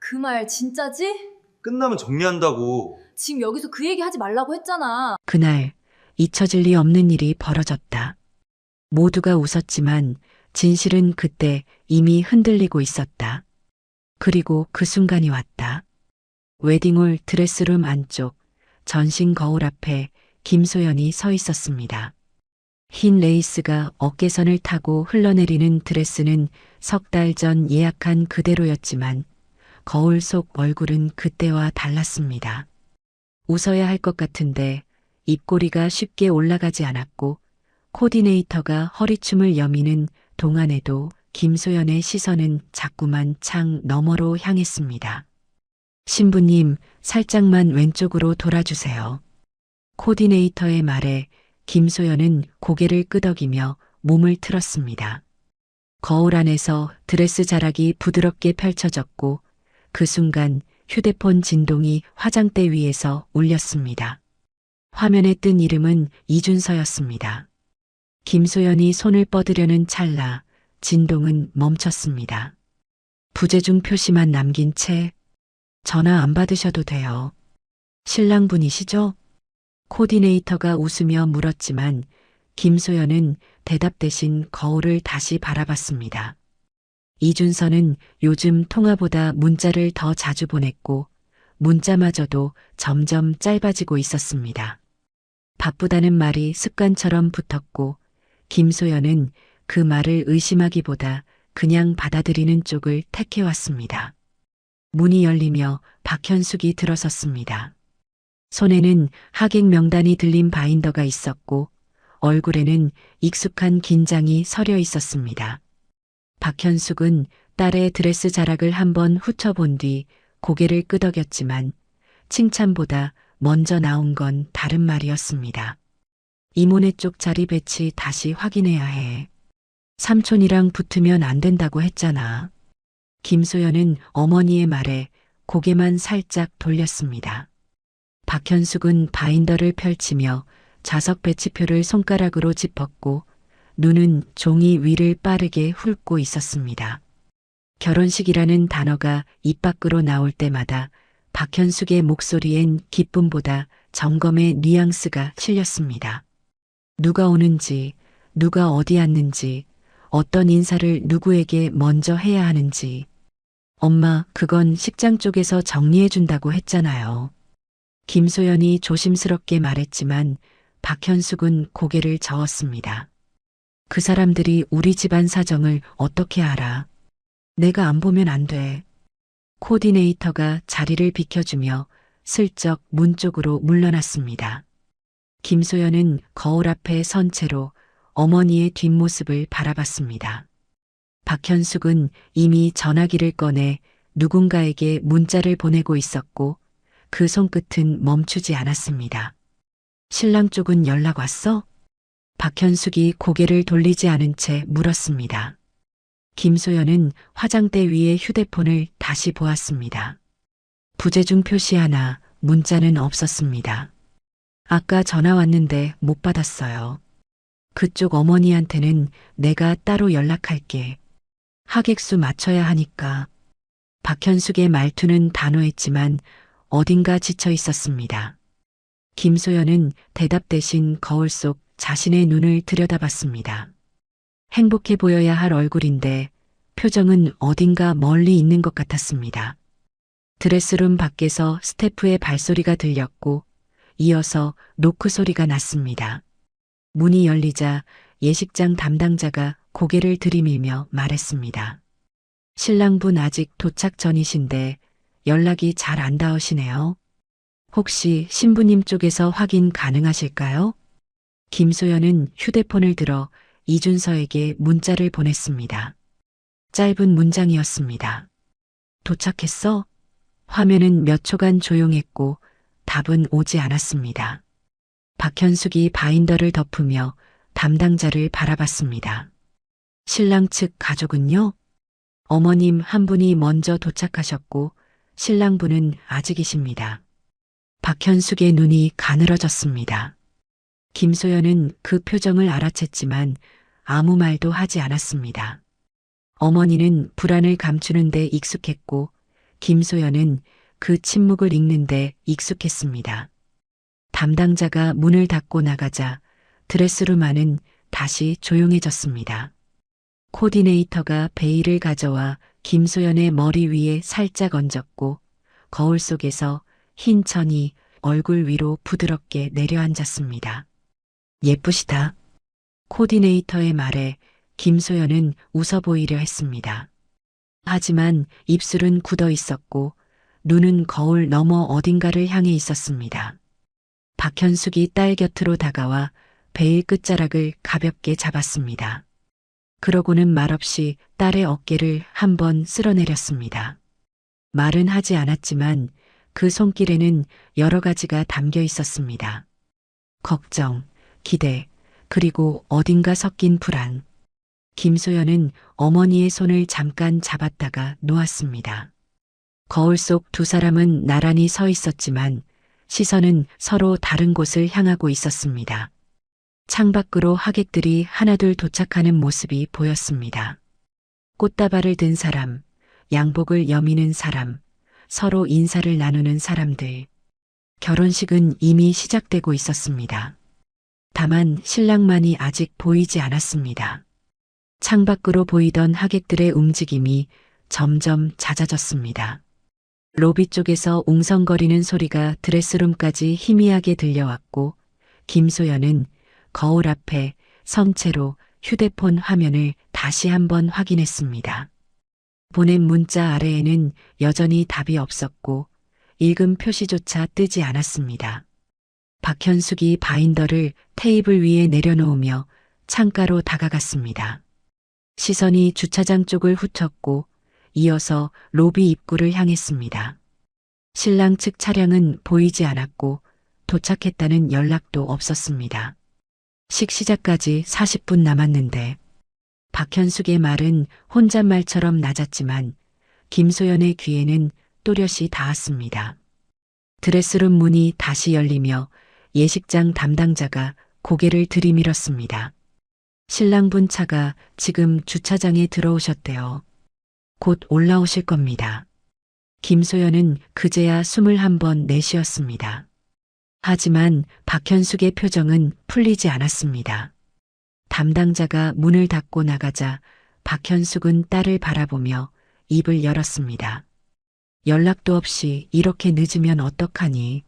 그 말 진짜지? 끝나면 정리한다고. 지금 여기서 그 얘기 하지 말라고 했잖아. 그날 잊혀질 리 없는 일이 벌어졌다. 모두가 웃었지만 진실은 그때 이미 흔들리고 있었다. 그리고 그 순간이 왔다. 웨딩홀 드레스룸 안쪽 전신 거울 앞에 김소연이 서 있었습니다. 흰 레이스가 어깨선을 타고 흘러내리는 드레스는 석 달 전 예약한 그대로였지만 거울 속 얼굴은 그때와 달랐습니다. 웃어야 할 것 같은데 입꼬리가 쉽게 올라가지 않았고 코디네이터가 허리춤을 여미는 동안에도 김소연의 시선은 자꾸만 창 너머로 향했습니다. 신부님, 살짝만 왼쪽으로 돌아주세요. 코디네이터의 말에 김소연은 고개를 끄덕이며 몸을 틀었습니다. 거울 안에서 드레스 자락이 부드럽게 펼쳐졌고 그 순간 휴대폰 진동이 화장대 위에서 울렸습니다. 화면에 뜬 이름은 이준서였습니다. 김소연이 손을 뻗으려는 찰나 진동은 멈췄습니다. 부재중 표시만 남긴 채 전화 안 받으셔도 돼요. 신랑분이시죠? 코디네이터가 웃으며 물었지만 김소연은 대답 대신 거울을 다시 바라봤습니다. 이준서는 요즘 통화보다 문자를 더 자주 보냈고 문자마저도 점점 짧아지고 있었습니다. 바쁘다는 말이 습관처럼 붙었고 김소연은 그 말을 의심하기보다 그냥 받아들이는 쪽을 택해왔습니다. 문이 열리며 박현숙이 들어섰습니다. 손에는 하객 명단이 들린 바인더가 있었고 얼굴에는 익숙한 긴장이 서려 있었습니다. 박현숙은 딸의 드레스 자락을 한번 훑어본 뒤 고개를 끄덕였지만 칭찬보다 먼저 나온 건 다른 말이었습니다. 이모네 쪽 자리 배치 다시 확인해야 해. 삼촌이랑 붙으면 안 된다고 했잖아. 김소연은 어머니의 말에 고개만 살짝 돌렸습니다. 박현숙은 바인더를 펼치며 좌석 배치표를 손가락으로 짚었고 눈은 종이 위를 빠르게 훑고 있었습니다. 결혼식이라는 단어가 입 밖으로 나올 때마다 박현숙의 목소리엔 기쁨보다 점검의 뉘앙스가 실렸습니다. 누가 오는지, 누가 어디 앉는지, 어떤 인사를 누구에게 먼저 해야 하는지. 엄마, 그건 식장 쪽에서 정리해 준다고 했잖아요. 김소연이 조심스럽게 말했지만 박현숙은 고개를 저었습니다. 그 사람들이 우리 집안 사정을 어떻게 알아? 내가 안 보면 안 돼. 코디네이터가 자리를 비켜주며 슬쩍 문 쪽으로 물러났습니다. 김소연은 거울 앞에 선 채로 어머니의 뒷모습을 바라봤습니다. 박현숙은 이미 전화기를 꺼내 누군가에게 문자를 보내고 있었고 그 손끝은 멈추지 않았습니다. 신랑 쪽은 연락 왔어? 박현숙이 고개를 돌리지 않은 채 물었습니다. 김소연은 화장대 위의 휴대폰을 다시 보았습니다. 부재중 표시 하나, 문자는 없었습니다. 아까 전화 왔는데 못 받았어요. 그쪽 어머니한테는 내가 따로 연락할게. 하객수 맞춰야 하니까. 박현숙의 말투는 단호했지만 어딘가 지쳐 있었습니다. 김소연은 대답 대신 거울 속 자신의 눈을 들여다봤습니다. 행복해 보여야 할 얼굴인데 표정은 어딘가 멀리 있는 것 같았습니다. 드레스룸 밖에서 스태프의 발소리가 들렸고 이어서 노크 소리가 났습니다. 문이 열리자 예식장 담당자가 고개를 들이밀며 말했습니다. 신랑분 아직 도착 전이신데 연락이 잘 안 닿으시네요. 혹시 신부님 쪽에서 확인 가능하실까요? 김소연은 휴대폰을 들어 이준서에게 문자를 보냈습니다. 짧은 문장이었습니다. 도착했어? 화면은 몇 초간 조용했고 답은 오지 않았습니다. 박현숙이 바인더를 덮으며 담당자를 바라봤습니다. 신랑 측 가족은요? 어머님 한 분이 먼저 도착하셨고 신랑분은 아직이십니다. 박현숙의 눈이 가늘어졌습니다. 김소연은 그 표정을 알아챘지만 아무 말도 하지 않았습니다. 어머니는 불안을 감추는 데 익숙했고 김소연은 그 침묵을 읽는데 익숙했습니다. 담당자가 문을 닫고 나가자 드레스룸 안은 다시 조용해졌습니다. 코디네이터가 베일을 가져와 김소연의 머리 위에 살짝 얹었고 거울 속에서 흰 천이 얼굴 위로 부드럽게 내려앉았습니다. 예쁘시다. 코디네이터의 말에 김소연은 웃어 보이려 했습니다. 하지만 입술은 굳어 있었고 눈은 거울 너머 어딘가를 향해 있었습니다. 박현숙이 딸 곁으로 다가와 베일 끝자락을 가볍게 잡았습니다. 그러고는 말없이 딸의 어깨를 한번 쓸어내렸습니다. 말은 하지 않았지만 그 손길에는 여러 가지가 담겨 있었습니다. 걱정, 기대, 그리고 어딘가 섞인 불안. 김소연은 어머니의 손을 잠깐 잡았다가 놓았습니다. 거울 속 두 사람은 나란히 서 있었지만 시선은 서로 다른 곳을 향하고 있었습니다. 창밖으로 하객들이 하나둘 도착하는 모습이 보였습니다. 꽃다발을 든 사람, 양복을 여미는 사람, 서로 인사를 나누는 사람들. 결혼식은 이미 시작되고 있었습니다. 다만 신랑만이 아직 보이지 않았습니다. 창밖으로 보이던 하객들의 움직임이 점점 잦아졌습니다. 로비 쪽에서 웅성거리는 소리가 드레스룸까지 희미하게 들려왔고 김소연은 거울 앞에 성체로 휴대폰 화면을 다시 한번 확인했습니다. 보낸 문자 아래에는 여전히 답이 없었고 읽음 표시조차 뜨지 않았습니다. 박현숙이 바인더를 테이블 위에 내려놓으며 창가로 다가갔습니다. 시선이 주차장 쪽을 훑었고 이어서 로비 입구를 향했습니다. 신랑 측 차량은 보이지 않았고 도착했다는 연락도 없었습니다. 시작까지 40분 남았는데 박현숙의 말은 혼잣말처럼 낮았지만 김소연의 귀에는 또렷이 닿았습니다. 드레스룸 문이 다시 열리며 예식장 담당자가 고개를 들이밀었습니다. 신랑분 차가 지금 주차장에 들어오셨대요. 곧 올라오실 겁니다. 김소연은 그제야 숨을 한번 내쉬었습니다. 하지만 박현숙의 표정은 풀리지 않았습니다. 담당자가 문을 닫고 나가자 박현숙은 딸을 바라보며 입을 열었습니다. 연락도 없이 이렇게 늦으면 어떡하니?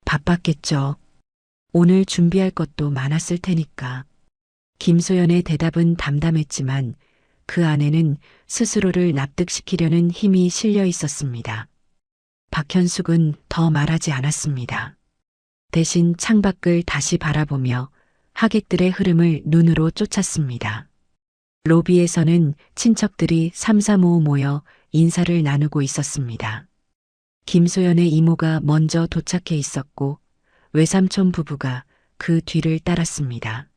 바빴겠죠. 오늘 준비할 것도 많았을 테니까. 김소연의 대답은 담담했지만 그 안에는 스스로를 납득시키려는 힘이 실려 있었습니다. 박현숙은 더 말하지 않았습니다. 대신 창밖을 다시 바라보며 하객들의 흐름을 눈으로 쫓았습니다. 로비에서는 친척들이 삼삼오오 모여 인사를 나누고 있었습니다. 김소연의 이모가 먼저 도착해 있었고 외삼촌 부부가 그 뒤를 따랐습니다.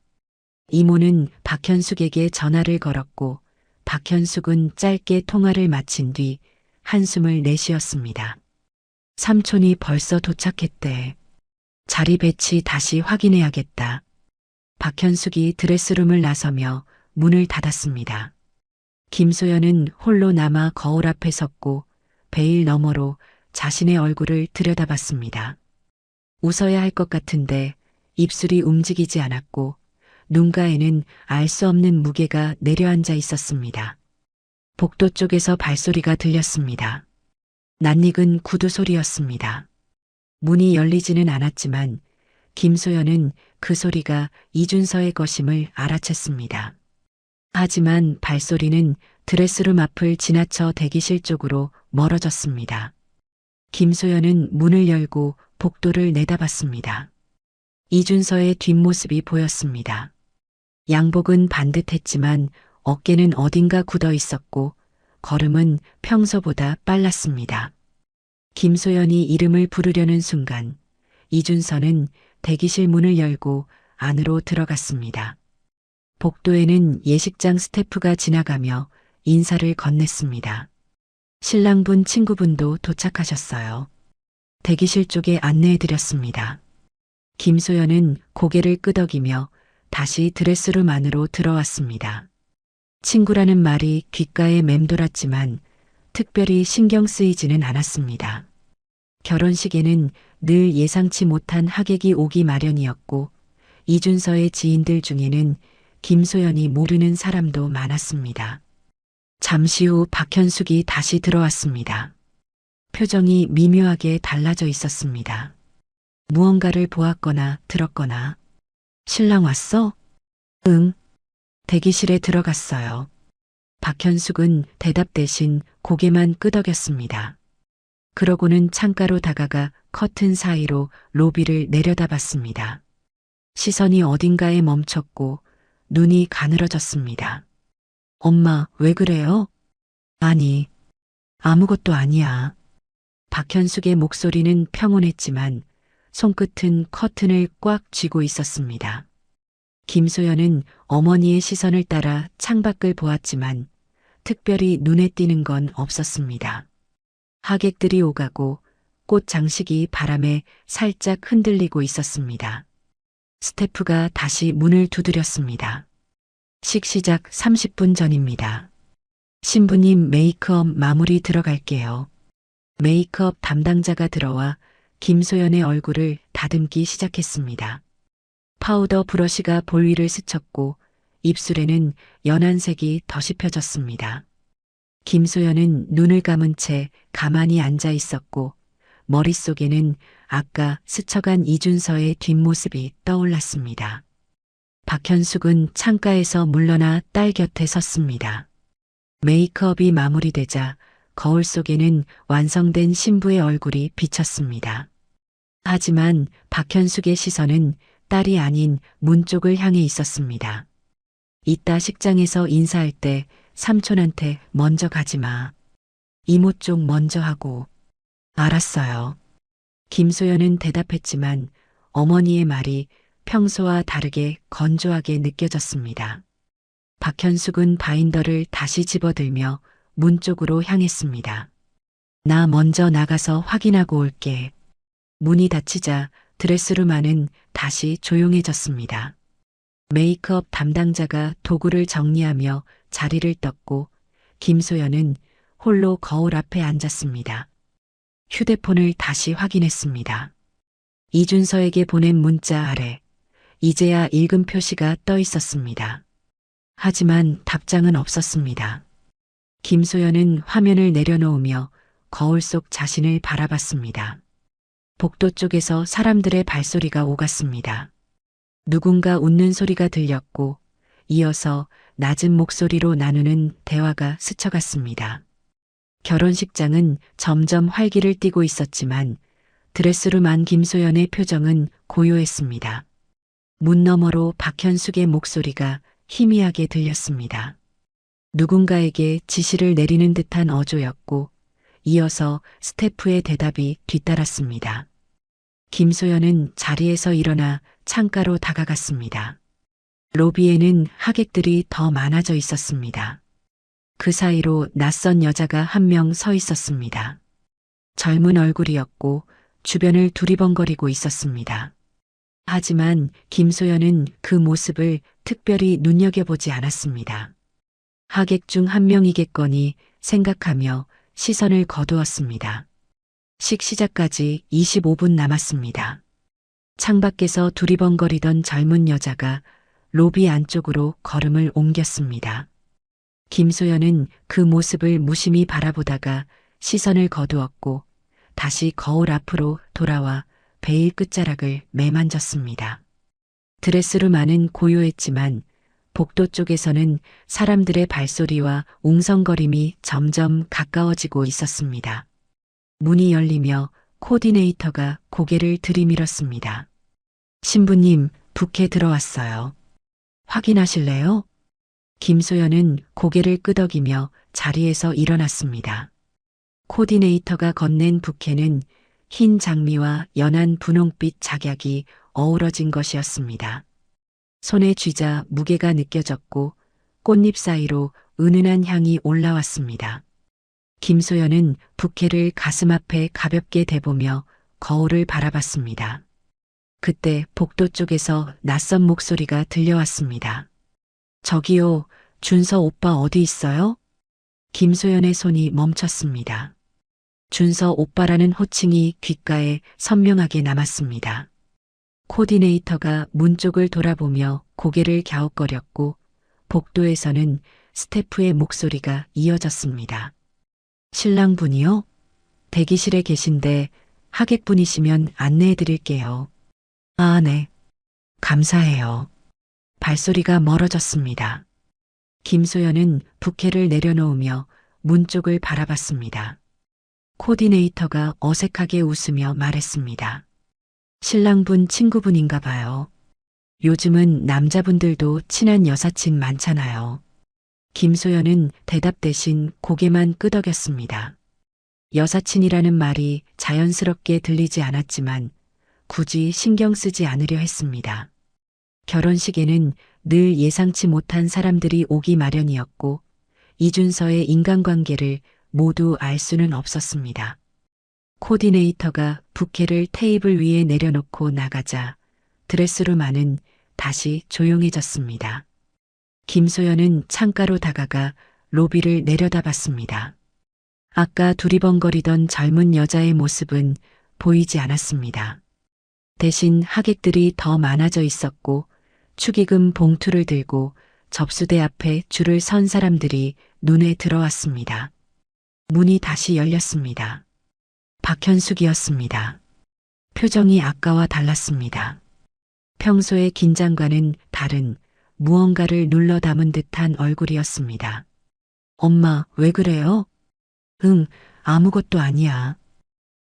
이모는 박현숙에게 전화를 걸었고 박현숙은 짧게 통화를 마친 뒤 한숨을 내쉬었습니다. 삼촌이 벌써 도착했대. 자리 배치 다시 확인해야겠다. 박현숙이 드레스룸을 나서며 문을 닫았습니다. 김소연은 홀로 남아 거울 앞에 섰고 베일 너머로 자신의 얼굴을 들여다봤습니다. 웃어야 할 것 같은데 입술이 움직이지 않았고 눈가에는 알 수 없는 무게가 내려앉아 있었습니다. 복도 쪽에서 발소리가 들렸습니다. 낯익은 구두 소리였습니다. 문이 열리지는 않았지만 김소연은 그 소리가 이준서의 것임을 알아챘습니다. 하지만 발소리는 드레스룸 앞을 지나쳐 대기실 쪽으로 멀어졌습니다. 김소연은 문을 열고 복도를 내다봤습니다. 이준서의 뒷모습이 보였습니다. 양복은 반듯했지만 어깨는 어딘가 굳어 있었고 걸음은 평소보다 빨랐습니다. 김소연이 이름을 부르려는 순간 이준서는 대기실 문을 열고 안으로 들어갔습니다. 복도에는 예식장 스태프가 지나가며 인사를 건넸습니다. 신랑분 친구분도 도착하셨어요. 대기실 쪽에 안내해드렸습니다. 김소연은 고개를 끄덕이며 다시 드레스룸 안으로 들어왔습니다. 친구라는 말이 귓가에 맴돌았지만 특별히 신경 쓰이지는 않았습니다. 결혼식에는 늘 예상치 못한 하객이 오기 마련이었고 이준서의 지인들 중에는 김소연이 모르는 사람도 많았습니다. 잠시 후 박현숙이 다시 들어왔습니다. 표정이 미묘하게 달라져 있었습니다. 무언가를 보았거나 들었거나. 신랑 왔어? 응. 대기실에 들어갔어요. 박현숙은 대답 대신 고개만 끄덕였습니다. 그러고는 창가로 다가가 커튼 사이로 로비를 내려다봤습니다. 시선이 어딘가에 멈췄고 눈이 가늘어졌습니다. 엄마, 왜 그래요? 아니, 아무것도 아니야. 박현숙의 목소리는 평온했지만 손끝은 커튼을 꽉 쥐고 있었습니다. 김소연은 어머니의 시선을 따라 창밖을 보았지만 특별히 눈에 띄는 건 없었습니다. 하객들이 오가고 꽃 장식이 바람에 살짝 흔들리고 있었습니다. 스태프가 다시 문을 두드렸습니다. 시작 30분 전입니다. 신부님 메이크업 마무리 들어갈게요. 메이크업 담당자가 들어와 김소연의 얼굴을 다듬기 시작했습니다. 파우더 브러쉬가 볼 위를 스쳤고 입술에는 연한 색이 더씹혀졌습니다. 김소연은 눈을 감은 채 가만히 앉아 있었고 머릿속에는 아까 스쳐간 이준서의 뒷모습이 떠올랐습니다. 박현숙은 창가에서 물러나 딸 곁에 섰습니다. 메이크업이 마무리되자 거울 속에는 완성된 신부의 얼굴이 비쳤습니다. 하지만 박현숙의 시선은 딸이 아닌 문 쪽을 향해 있었습니다. 이따 식장에서 인사할 때 삼촌한테 먼저 가지 마. 이모 쪽 먼저 하고. 알았어요. 김소연은 대답했지만 어머니의 말이 평소와 다르게 건조하게 느껴졌습니다. 박현숙은 바인더를 다시 집어들며 문 쪽으로 향했습니다. 나 먼저 나가서 확인하고 올게. 문이 닫히자 드레스룸 안은 다시 조용해졌습니다. 메이크업 담당자가 도구를 정리하며 자리를 떴고 김소연은 홀로 거울 앞에 앉았습니다. 휴대폰을 다시 확인했습니다. 이준서에게 보낸 문자 아래 이제야 읽은 표시가 떠 있었습니다. 하지만 답장은 없었습니다. 김소연은 화면을 내려놓으며 거울 속 자신을 바라봤습니다. 복도 쪽에서 사람들의 발소리가 오갔습니다. 누군가 웃는 소리가 들렸고 이어서 낮은 목소리로 나누는 대화가 스쳐갔습니다. 결혼식장은 점점 활기를 띠고 있었지만 드레스룸 안 김소연의 표정은 고요했습니다. 문 너머로 박현숙의 목소리가 희미하게 들렸습니다. 누군가에게 지시를 내리는 듯한 어조였고 이어서 스태프의 대답이 뒤따랐습니다. 김소연은 자리에서 일어나 창가로 다가갔습니다. 로비에는 하객들이 더 많아져 있었습니다. 그 사이로 낯선 여자가 한 명 서 있었습니다. 젊은 얼굴이었고 주변을 두리번거리고 있었습니다. 하지만 김소연은 그 모습을 특별히 눈여겨보지 않았습니다. 하객 중 한 명이겠거니 생각하며 시선을 거두었습니다. 시작까지 25분 남았습니다. 창밖에서 두리번거리던 젊은 여자가 로비 안쪽으로 걸음을 옮겼습니다. 김소연은 그 모습을 무심히 바라보다가 시선을 거두었고 다시 거울 앞으로 돌아와 베일 끝자락을 매만졌습니다. 드레스룸 안은 고요했지만 복도 쪽에서는 사람들의 발소리와 웅성거림이 점점 가까워지고 있었습니다. 문이 열리며 코디네이터가 고개를 들이밀었습니다. 신부님, 부케 들어왔어요. 확인하실래요? 김소연은 고개를 끄덕이며 자리에서 일어났습니다. 코디네이터가 건넨 부케는 흰 장미와 연한 분홍빛 작약이 어우러진 것이었습니다. 손에 쥐자 무게가 느껴졌고 꽃잎 사이로 은은한 향이 올라왔습니다. 김소연은 부케를 가슴 앞에 가볍게 대보며 거울을 바라봤습니다. 그때 복도 쪽에서 낯선 목소리가 들려왔습니다. 저기요, 준서 오빠 어디 있어요? 김소연의 손이 멈췄습니다. 준서 오빠라는 호칭이 귓가에 선명하게 남았습니다. 코디네이터가 문 쪽을 돌아보며 고개를 갸웃거렸고 복도에서는 스태프의 목소리가 이어졌습니다. 신랑분이요? 대기실에 계신데 하객분이시면 안내해 드릴게요. 아, 네. 감사해요. 발소리가 멀어졌습니다. 김소연은 부케를 내려놓으며 문 쪽을 바라봤습니다. 코디네이터가 어색하게 웃으며 말했습니다. 신랑분 친구분인가 봐요. 요즘은 남자분들도 친한 여사친 많잖아요. 김소연은 대답 대신 고개만 끄덕였습니다. 여사친이라는 말이 자연스럽게 들리지 않았지만 굳이 신경 쓰지 않으려 했습니다. 결혼식에는 늘 예상치 못한 사람들이 오기 마련이었고 이준서의 인간관계를 모두 알 수는 없었습니다. 코디네이터가 부케를 테이블 위에 내려놓고 나가자 드레스룸 안은 다시 조용해졌습니다. 김소연은 창가로 다가가 로비를 내려다봤습니다. 아까 두리번거리던 젊은 여자의 모습은 보이지 않았습니다. 대신 하객들이 더 많아져 있었고 축의금 봉투를 들고 접수대 앞에 줄을 선 사람들이 눈에 들어왔습니다. 문이 다시 열렸습니다. 박현숙이었습니다. 표정이 아까와 달랐습니다. 평소의 긴장과는 다른 무언가를 눌러 담은 듯한 얼굴이었습니다. 엄마, 왜 그래요? 응, 아무것도 아니야.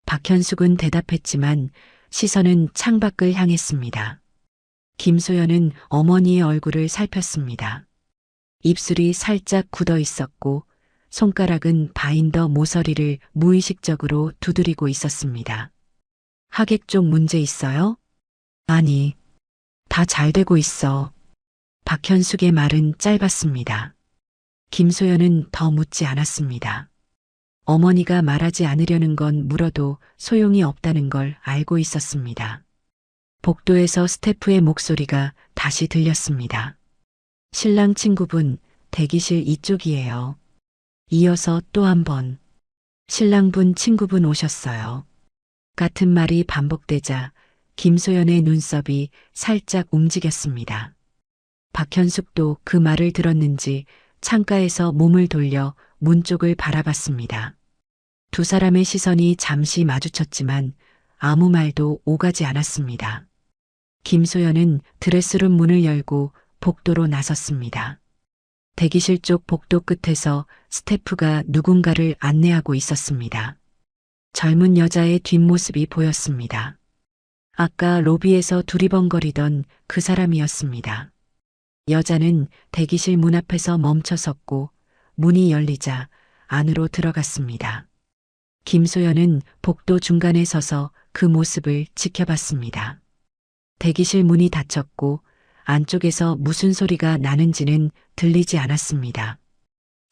박현숙은 대답했지만 시선은 창밖을 향했습니다. 김소연은 어머니의 얼굴을 살폈습니다. 입술이 살짝 굳어 있었고 손가락은 바인더 모서리를 무의식적으로 두드리고 있었습니다. 하객 쪽 문제 있어요? 아니, 다 잘 되고 있어. 박현숙의 말은 짧았습니다. 김소연은 더 묻지 않았습니다. 어머니가 말하지 않으려는 건 물어도 소용이 없다는 걸 알고 있었습니다. 복도에서 스태프의 목소리가 다시 들렸습니다. 신랑 친구분, 대기실 이쪽이에요. 이어서 또 한 번. 신랑분 친구분 오셨어요. 같은 말이 반복되자 김소연의 눈썹이 살짝 움직였습니다. 박현숙도 그 말을 들었는지 창가에서 몸을 돌려 문 쪽을 바라봤습니다. 두 사람의 시선이 잠시 마주쳤지만 아무 말도 오가지 않았습니다. 김소연은 드레스룸 문을 열고 복도로 나섰습니다. 대기실 쪽 복도 끝에서 스태프가 누군가를 안내하고 있었습니다. 젊은 여자의 뒷모습이 보였습니다. 아까 로비에서 두리번거리던 그 사람이었습니다. 여자는 대기실 문 앞에서 멈춰섰고 문이 열리자 안으로 들어갔습니다. 김소연은 복도 중간에 서서 그 모습을 지켜봤습니다. 대기실 문이 닫혔고 안쪽에서 무슨 소리가 나는지는 들리지 않았습니다.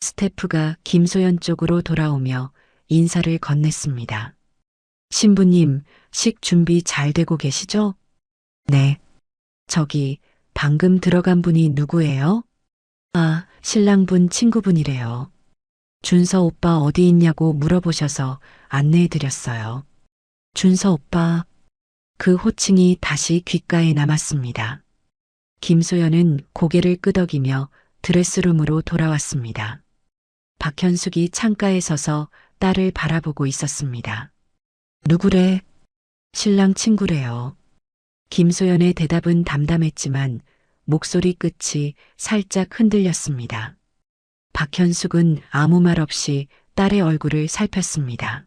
스태프가 김소연 쪽으로 돌아오며 인사를 건넸습니다. 신부님, 식 준비 잘 되고 계시죠? 네. 저기 방금 들어간 분이 누구예요? 아, 신랑분 친구분이래요. 준서 오빠 어디 있냐고 물어보셔서 안내해드렸어요. 준서 오빠. 그 호칭이 다시 귓가에 남았습니다. 김소연은 고개를 끄덕이며 드레스룸으로 돌아왔습니다. 박현숙이 창가에 서서 딸을 바라보고 있었습니다. 누구래? 신랑 친구래요. 김소연의 대답은 담담했지만 목소리 끝이 살짝 흔들렸습니다. 박현숙은 아무 말 없이 딸의 얼굴을 살폈습니다.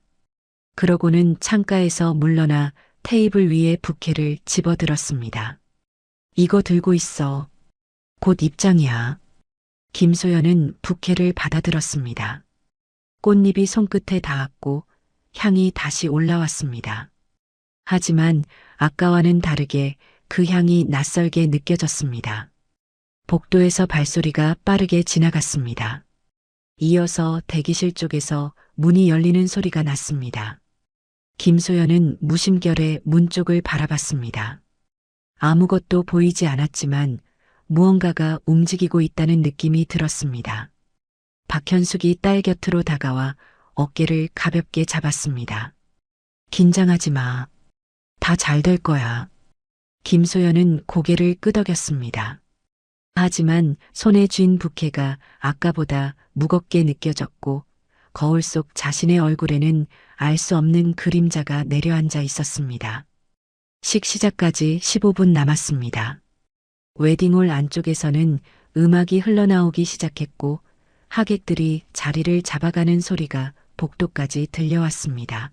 그러고는 창가에서 물러나 테이블 위에 부케를 집어들었습니다. 이거 들고 있어. 곧 입장이야. 김소연은 부케를 받아들었습니다. 꽃잎이 손끝에 닿았고 향이 다시 올라왔습니다. 하지만 아까와는 다르게 그 향이 낯설게 느껴졌습니다. 복도에서 발소리가 빠르게 지나갔습니다. 이어서 대기실 쪽에서 문이 열리는 소리가 났습니다. 김소연은 무심결에 문 쪽을 바라봤습니다. 아무것도 보이지 않았지만 무언가가 움직이고 있다는 느낌이 들었습니다. 박현숙이 딸 곁으로 다가와 어깨를 가볍게 잡았습니다. 긴장하지 마. 다 잘 될 거야. 김소연은 고개를 끄덕였습니다. 하지만 손에 쥔 부케가 아까보다 무겁게 느껴졌고 거울 속 자신의 얼굴에는 알 수 없는 그림자가 내려앉아 있었습니다. 시작까지 15분 남았습니다. 웨딩홀 안쪽에서는 음악이 흘러나오기 시작했고 하객들이 자리를 잡아가는 소리가 복도까지 들려왔습니다.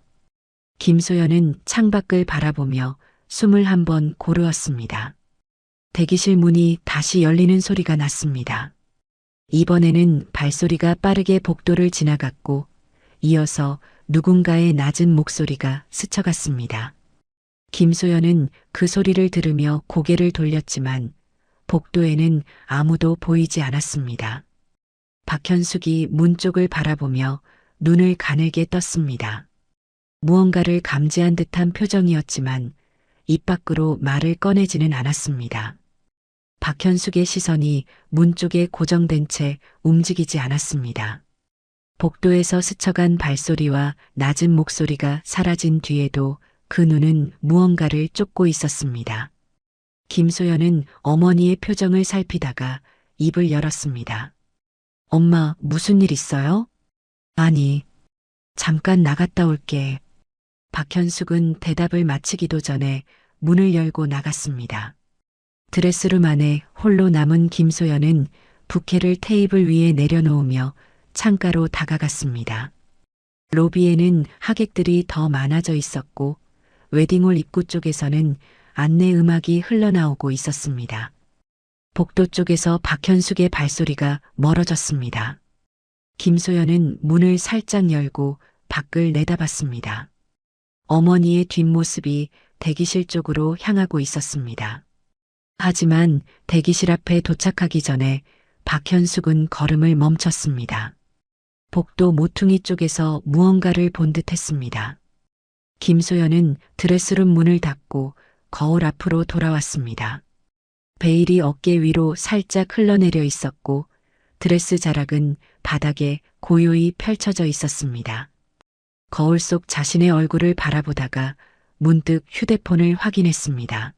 김소연은 창밖을 바라보며 숨을 한번 고르었습니다. 대기실 문이 다시 열리는 소리가 났습니다. 이번에는 발소리가 빠르게 복도를 지나갔고 이어서 누군가의 낮은 목소리가 스쳐갔습니다. 김소연은 그 소리를 들으며 고개를 돌렸지만 복도에는 아무도 보이지 않았습니다. 박현숙이 문 쪽을 바라보며 눈을 가늘게 떴습니다. 무언가를 감지한 듯한 표정이었지만 입 밖으로 말을 꺼내지는 않았습니다. 박현숙의 시선이 문 쪽에 고정된 채 움직이지 않았습니다. 복도에서 스쳐간 발소리와 낮은 목소리가 사라진 뒤에도 그 눈은 무언가를 쫓고 있었습니다. 김소연은 어머니의 표정을 살피다가 입을 열었습니다. 엄마, 무슨 일 있어요? 아니, 잠깐 나갔다 올게. 박현숙은 대답을 마치기도 전에 문을 열고 나갔습니다. 드레스룸 안에 홀로 남은 김소연은 부케를 테이블 위에 내려놓으며 창가로 다가갔습니다. 로비에는 하객들이 더 많아져 있었고 웨딩홀 입구 쪽에서는 안내 음악이 흘러나오고 있었습니다. 복도 쪽에서 박현숙의 발소리가 멀어졌습니다. 김소연은 문을 살짝 열고 밖을 내다봤습니다. 어머니의 뒷모습이 대기실 쪽으로 향하고 있었습니다. 하지만 대기실 앞에 도착하기 전에 박현숙은 걸음을 멈췄습니다. 복도 모퉁이 쪽에서 무언가를 본 듯했습니다. 김소연은 드레스룸 문을 닫고 거울 앞으로 돌아왔습니다. 베일이 어깨 위로 살짝 흘러내려 있었고 드레스 자락은 바닥에 고요히 펼쳐져 있었습니다. 거울 속 자신의 얼굴을 바라보다가 문득 휴대폰을 확인했습니다.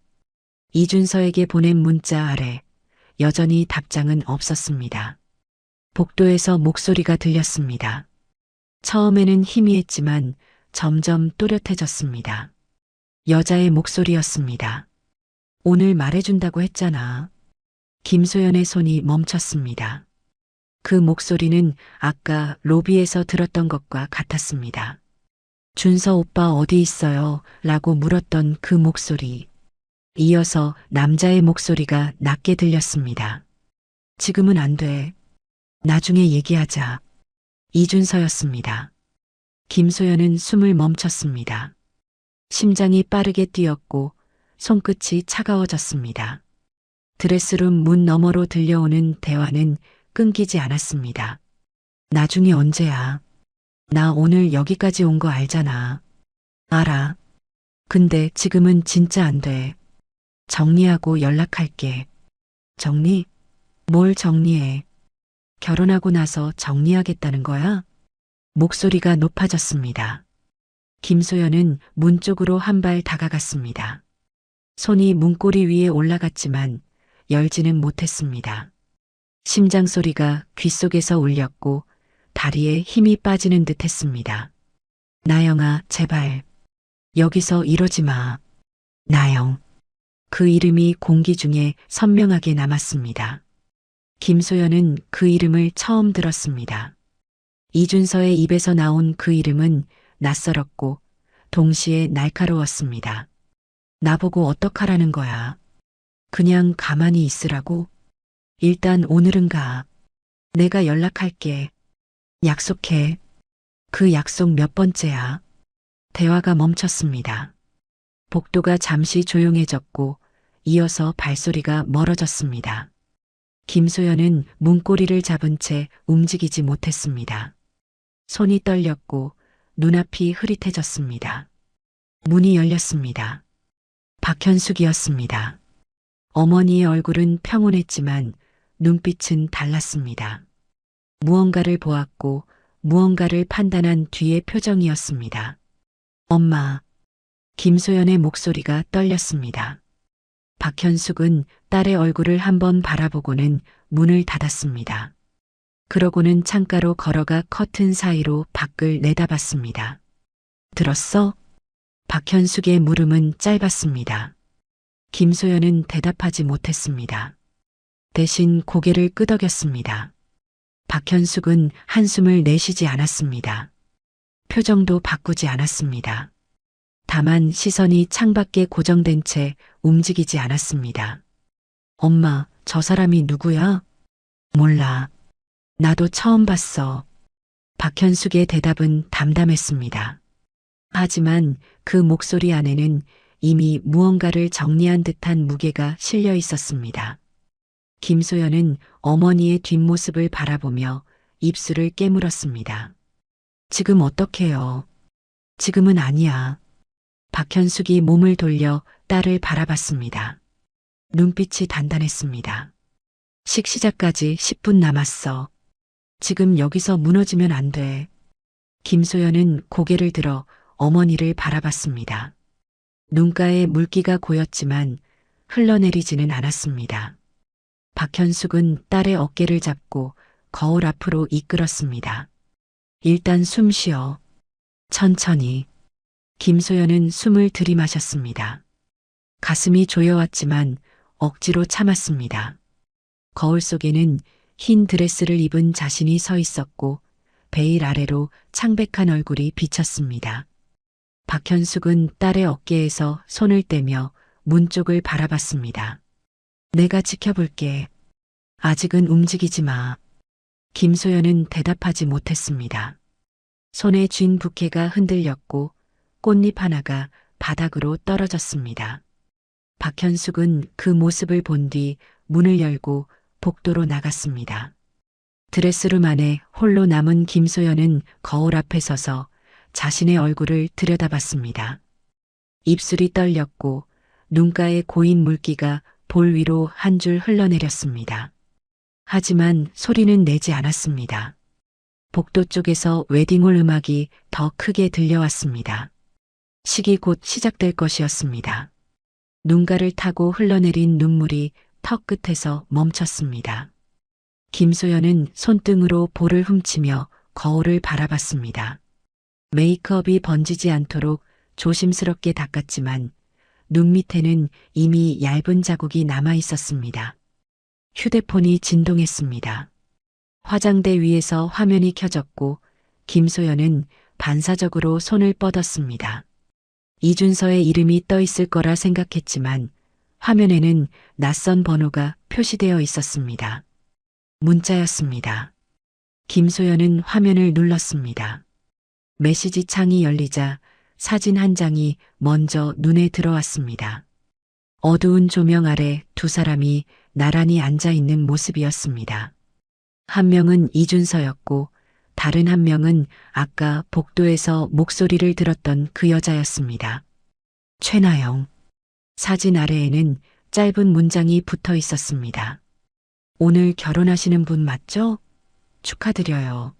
이준서에게 보낸 문자 아래 여전히 답장은 없었습니다. 복도에서 목소리가 들렸습니다. 처음에는 희미했지만 점점 또렷해졌습니다. 여자의 목소리였습니다. 오늘 말해준다고 했잖아. 김소연의 손이 멈췄습니다. 그 목소리는 아까 로비에서 들었던 것과 같았습니다. 준서 오빠 어디 있어요? 라고 물었던 그 목소리. 이어서 남자의 목소리가 낮게 들렸습니다. 지금은 안 돼. 나중에 얘기하자. 이준서였습니다. 김소연은 숨을 멈췄습니다. 심장이 빠르게 뛰었고 손끝이 차가워졌습니다. 드레스룸 문 너머로 들려오는 대화는 끊기지 않았습니다. 나중에 언제야? 나 오늘 여기까지 온 거 알잖아. 알아. 근데 지금은 진짜 안 돼. 정리하고 연락할게. 정리? 뭘 정리해? 결혼하고 나서 정리하겠다는 거야? 목소리가 높아졌습니다. 김소연은 문 쪽으로 한 발 다가갔습니다. 손이 문고리 위에 올라갔지만 열지는 못했습니다. 심장 소리가 귓속에서 울렸고 다리에 힘이 빠지는 듯 했습니다. 나영아, 제발. 여기서 이러지 마. 나영. 그 이름이 공기 중에 선명하게 남았습니다. 김소연은 그 이름을 처음 들었습니다. 이준서의 입에서 나온 그 이름은 낯설었고 동시에 날카로웠습니다. 나보고 어떡하라는 거야. 그냥 가만히 있으라고? 일단 오늘은 가. 내가 연락할게. 약속해. 그 약속 몇 번째야? 대화가 멈췄습니다. 복도가 잠시 조용해졌고 이어서 발소리가 멀어졌습니다. 김소연은 문고리를 잡은 채 움직이지 못했습니다. 손이 떨렸고 눈앞이 흐릿해졌습니다. 문이 열렸습니다. 박현숙이었습니다. 어머니의 얼굴은 평온했지만 눈빛은 달랐습니다. 무언가를 보았고 무언가를 판단한 뒤의 표정이었습니다. 엄마. 김소연의 목소리가 떨렸습니다. 박현숙은 딸의 얼굴을 한번 바라보고는 문을 닫았습니다. 그러고는 창가로 걸어가 커튼 사이로 밖을 내다봤습니다. 들었어? 박현숙의 물음은 짧았습니다. 김소연은 대답하지 못했습니다. 대신 고개를 끄덕였습니다. 박현숙은 한숨을 내쉬지 않았습니다. 표정도 바꾸지 않았습니다. 다만 시선이 창밖에 고정된 채 움직이지 않았습니다. 엄마, 저 사람이 누구야? 몰라. 나도 처음 봤어. 박현숙의 대답은 담담했습니다. 하지만 그 목소리 안에는 이미 무언가를 정리한 듯한 무게가 실려 있었습니다. 김소연은 어머니의 뒷모습을 바라보며 입술을 깨물었습니다. 지금 어떡해요? 지금은 아니야. 박현숙이 몸을 돌려 딸을 바라봤습니다. 눈빛이 단단했습니다. 식시작까지 10분 남았어. 지금 여기서 무너지면 안 돼. 김소연은 고개를 들어 어머니를 바라봤습니다. 눈가에 물기가 고였지만 흘러내리지는 않았습니다. 박현숙은 딸의 어깨를 잡고 거울 앞으로 이끌었습니다. 일단 숨 쉬어. 천천히. 김소연은 숨을 들이마셨습니다. 가슴이 조여왔지만 억지로 참았습니다. 거울 속에는 흰 드레스를 입은 자신이 서 있었고 베일 아래로 창백한 얼굴이 비쳤습니다. 박현숙은 딸의 어깨에서 손을 떼며 문 쪽을 바라봤습니다. 내가 지켜볼게. 아직은 움직이지 마. 김소연은 대답하지 못했습니다. 손에 쥔 부케가 흔들렸고 꽃잎 하나가 바닥으로 떨어졌습니다. 박현숙은 그 모습을 본 뒤 문을 열고 복도로 나갔습니다. 드레스룸 안에 홀로 남은 김소연은 거울 앞에 서서 자신의 얼굴을 들여다봤습니다. 입술이 떨렸고 눈가에 고인 물기가 볼 위로 한 줄 흘러내렸습니다. 하지만 소리는 내지 않았습니다. 복도 쪽에서 웨딩홀 음악이 더 크게 들려왔습니다. 식이 곧 시작될 것이었습니다. 눈가를 타고 흘러내린 눈물이 턱 끝에서 멈췄습니다. 김소연은 손등으로 볼을 훔치며 거울을 바라봤습니다. 메이크업이 번지지 않도록 조심스럽게 닦았지만 눈 밑에는 이미 얇은 자국이 남아 있었습니다. 휴대폰이 진동했습니다. 화장대 위에서 화면이 켜졌고 김소연은 반사적으로 손을 뻗었습니다. 이준서의 이름이 떠 있을 거라 생각했지만 화면에는 낯선 번호가 표시되어 있었습니다. 문자였습니다. 김소연은 화면을 눌렀습니다. 메시지 창이 열리자 사진 한 장이 먼저 눈에 들어왔습니다. 어두운 조명 아래 두 사람이 나란히 앉아 있는 모습이었습니다. 한 명은 이준서였고 다른 한 명은 아까 복도에서 목소리를 들었던 그 여자였습니다. 최나영. 사진 아래에는 짧은 문장이 붙어 있었습니다. 오늘 결혼하시는 분 맞죠? 축하드려요.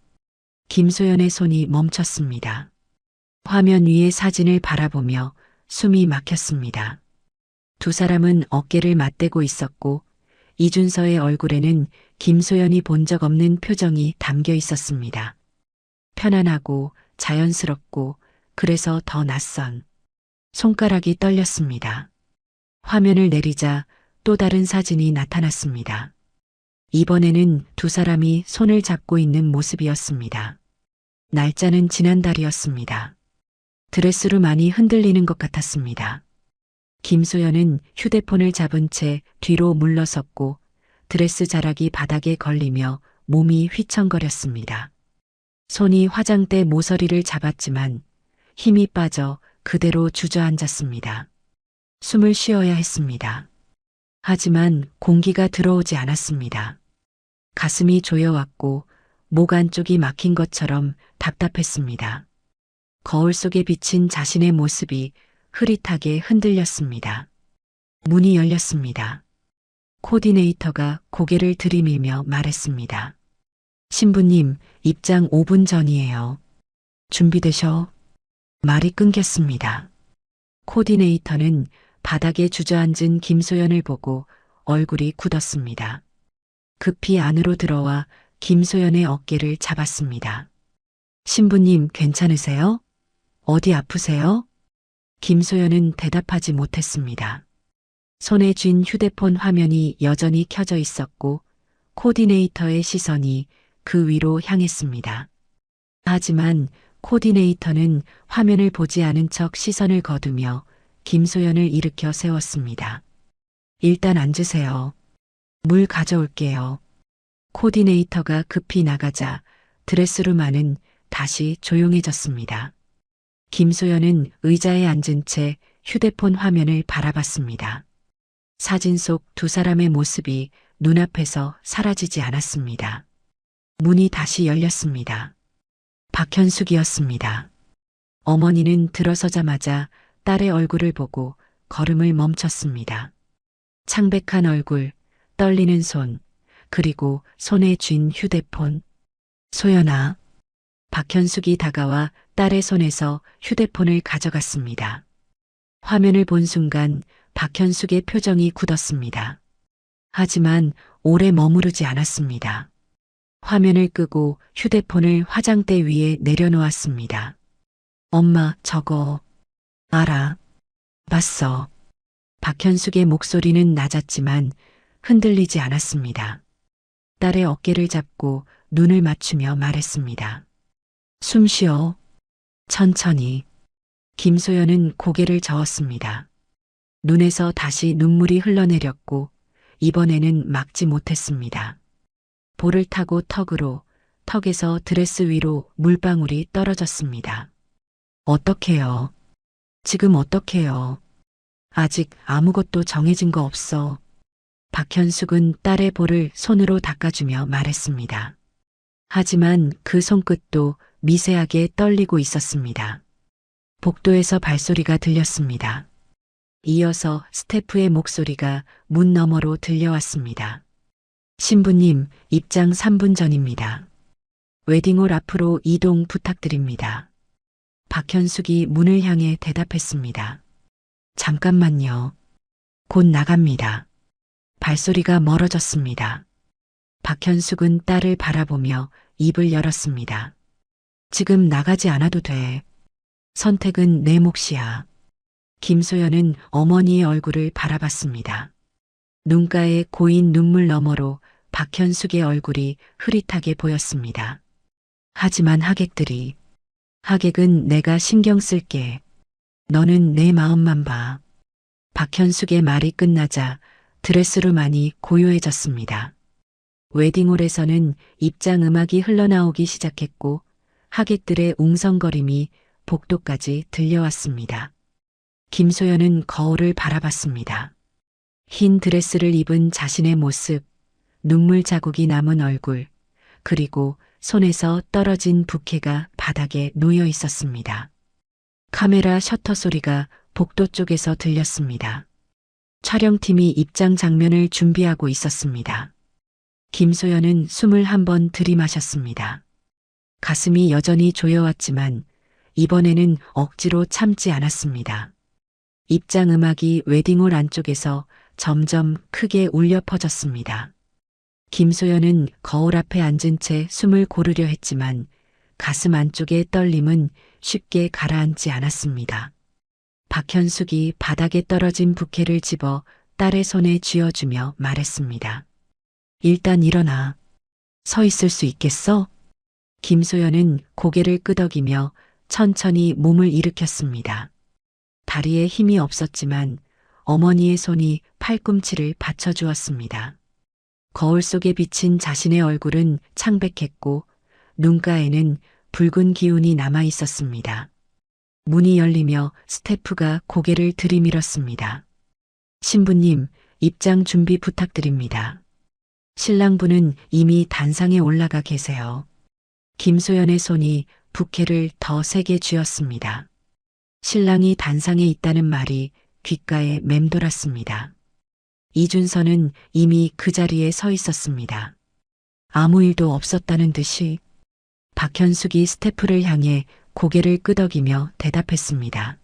김소연의 손이 멈췄습니다. 화면 위의 사진을 바라보며 숨이 막혔습니다. 두 사람은 어깨를 맞대고 있었고 이준서의 얼굴에는 김소연이 본 적 없는 표정이 담겨 있었습니다. 편안하고 자연스럽고 그래서 더 낯선. 손가락이 떨렸습니다. 화면을 내리자 또 다른 사진이 나타났습니다. 이번에는 두 사람이 손을 잡고 있는 모습이었습니다. 날짜는 지난달이었습니다. 드레스룸 안이 흔들리는 것 같았습니다. 김소연은 휴대폰을 잡은 채 뒤로 물러섰고 드레스 자락이 바닥에 걸리며 몸이 휘청거렸습니다. 손이 화장대 모서리를 잡았지만 힘이 빠져 그대로 주저앉았습니다. 숨을 쉬어야 했습니다. 하지만 공기가 들어오지 않았습니다. 가슴이 조여왔고 목 안쪽이 막힌 것처럼 답답했습니다. 거울 속에 비친 자신의 모습이 흐릿하게 흔들렸습니다. 문이 열렸습니다. 코디네이터가 고개를 들이밀며 말했습니다. 신부님, 입장 5분 전이에요. 준비되셔. 말이 끊겼습니다. 코디네이터는 바닥에 주저앉은 김소연을 보고 얼굴이 굳었습니다. 급히 안으로 들어와 김소연의 어깨를 잡았습니다. 신부님, 괜찮으세요? 어디 아프세요? 김소연은 대답하지 못했습니다. 손에 쥔 휴대폰 화면이 여전히 켜져 있었고 코디네이터의 시선이 그 위로 향했습니다. 하지만 코디네이터는 화면을 보지 않은 척 시선을 거두며 김소연을 일으켜 세웠습니다. 일단 앉으세요. 물 가져올게요. 코디네이터가 급히 나가자 드레스룸 안은 다시 조용해졌습니다. 김소연은 의자에 앉은 채 휴대폰 화면을 바라봤습니다. 사진 속 두 사람의 모습이 눈앞에서 사라지지 않았습니다. 문이 다시 열렸습니다. 박현숙이었습니다. 어머니는 들어서자마자 딸의 얼굴을 보고 걸음을 멈췄습니다. 창백한 얼굴, 떨리는 손, 그리고 손에 쥔 휴대폰. 소연아. 박현숙이 다가와 딸의 손에서 휴대폰을 가져갔습니다. 화면을 본 순간 박현숙의 표정이 굳었습니다. 하지만 오래 머무르지 않았습니다. 화면을 끄고 휴대폰을 화장대 위에 내려놓았습니다. 엄마, 저거 알아. 봤어. 박현숙의 목소리는 낮았지만 흔들리지 않았습니다. 딸의 어깨를 잡고 눈을 맞추며 말했습니다. 숨 쉬어. 천천히. 김소연은 고개를 저었습니다. 눈에서 다시 눈물이 흘러내렸고 이번에는 막지 못했습니다. 볼을 타고 턱에서 드레스 위로 물방울이 떨어졌습니다. 어떡해요? 지금 어떡해요? 아직 아무것도 정해진 거 없어. 박현숙은 딸의 볼을 손으로 닦아주며 말했습니다. 하지만 그 손끝도 미세하게 떨리고 있었습니다. 복도에서 발소리가 들렸습니다. 이어서 스태프의 목소리가 문 너머로 들려왔습니다. 신부님, 입장 3분 전입니다. 웨딩홀 앞으로 이동 부탁드립니다. 박현숙이 문을 향해 대답했습니다. 잠깐만요. 곧 나갑니다. 발소리가 멀어졌습니다. 박현숙은 딸을 바라보며 입을 열었습니다. 지금 나가지 않아도 돼. 선택은 내 몫이야. 김소연은 어머니의 얼굴을 바라봤습니다. 눈가에 고인 눈물 너머로 박현숙의 얼굴이 흐릿하게 보였습니다. 하지만 하객은 내가 신경 쓸게. 너는 내 마음만 봐. 박현숙의 말이 끝나자 드레스룸 안이 고요해졌습니다. 웨딩홀에서는 입장 음악이 흘러나오기 시작했고 하객들의 웅성거림이 복도까지 들려왔습니다. 김소연은 거울을 바라봤습니다. 흰 드레스를 입은 자신의 모습, 눈물 자국이 남은 얼굴, 그리고 손에서 떨어진 부케가 바닥에 놓여 있었습니다. 카메라 셔터 소리가 복도 쪽에서 들렸습니다. 촬영팀이 입장 장면을 준비하고 있었습니다. 김소연은 숨을 한번 들이마셨습니다. 가슴이 여전히 조여왔지만 이번에는 억지로 참지 않았습니다. 입장 음악이 웨딩홀 안쪽에서 점점 크게 울려 퍼졌습니다. 김소연은 거울 앞에 앉은 채 숨을 고르려 했지만 가슴 안쪽의 떨림은 쉽게 가라앉지 않았습니다. 박현숙이 바닥에 떨어진 부케를 집어 딸의 손에 쥐어주며 말했습니다. 일단 일어나. 서 있을 수 있겠어? 김소연은 고개를 끄덕이며 천천히 몸을 일으켰습니다. 다리에 힘이 없었지만 어머니의 손이 팔꿈치를 받쳐주었습니다. 거울 속에 비친 자신의 얼굴은 창백했고 눈가에는 붉은 기운이 남아 있었습니다. 문이 열리며 스태프가 고개를 들이밀었습니다. 신부님, 입장 준비 부탁드립니다. 신랑분은 이미 단상에 올라가 계세요. 김소연의 손이 부케를 더 세게 쥐었습니다. 신랑이 단상에 있다는 말이 귓가에 맴돌았습니다. 이준서는 이미 그 자리에 서 있었습니다. 아무 일도 없었다는 듯이 박현숙이 스태프를 향해 고개를 끄덕이며 대답했습니다.